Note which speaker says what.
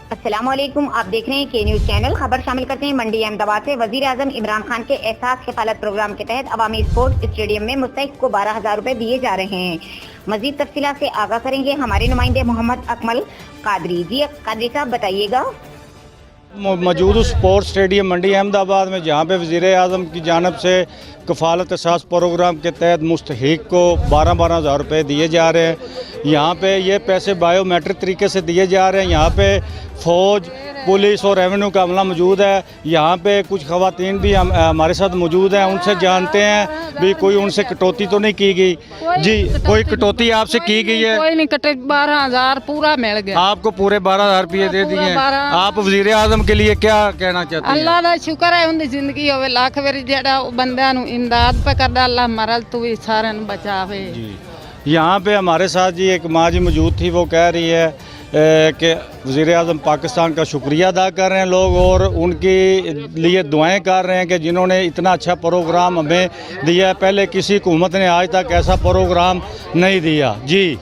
Speaker 1: अस्सलामुअलैकुम, आप देख रहे हैं के न्यूज़ चैनल। खबर शामिल करते हैं मंडी अहमदाबाद से। वजीर आजम इमरान खान के एहसास किफालत प्रोग्राम के तहत अवामी स्पोर्ट्स स्टेडियम में मुस्तहिक को 12,000 रुपए दिए जा रहे हैं। मजीद तफसीलात से आगाह करेंगे हमारे नुमाइंदे मोहम्मद अकमल कादरी। जी कादरी साहब बताइएगा।
Speaker 2: मौजूद स्पोर्ट्स स्टेडियम मंडी अहमदाबाद में, जहाँ पे वज़ीर आज़म की जानिब से कफ़ालत एहसास प्रोग्राम के तहत मुस्तहिक को 12,000 रुपये दिए जा रहे हैं। यहाँ पे ये पैसे बायोमेट्रिक तरीके से दिए जा रहे हैं। यहाँ पे फ़ौज, पुलिस और रेवेन्यू का अमला मौजूद है। यहाँ पे कुछ ख़वातीन भी हमारे साथ मौजूद हैं, उनसे जानते हैं भी कोई उनसे कटौती तो नहीं की गई। जी, कोई कटौती आपसे की गई है?
Speaker 3: कोई नहीं कटे, 12,000 पूरा मिल गया।
Speaker 2: आपको पूरे 12,000 रुपये दे दिए। आप वज़ीर आज़म के लिए क्या कहना चाहते हैं?
Speaker 3: अल्लाह का शुक्र है, उनकी जिंदगी होवे लाख बारी, जेड़ा बंदियां नूं इमदाद पे करदा, अल्लाह मरल तो भी सारे नूं बचावे।
Speaker 2: यहाँ पे हमारे साथ जी एक माँ जी मौजूद थी, वो कह रही है कि वज़ीर आज़म पाकिस्तान का शुक्रिया अदा कर रहे हैं लोग और उनके लिए दुआएं कर रहे हैं कि जिन्होंने इतना अच्छा प्रोग्राम हमें दिया है। पहले किसी हुकूमत ने आज तक ऐसा प्रोग्राम नहीं दिया। जी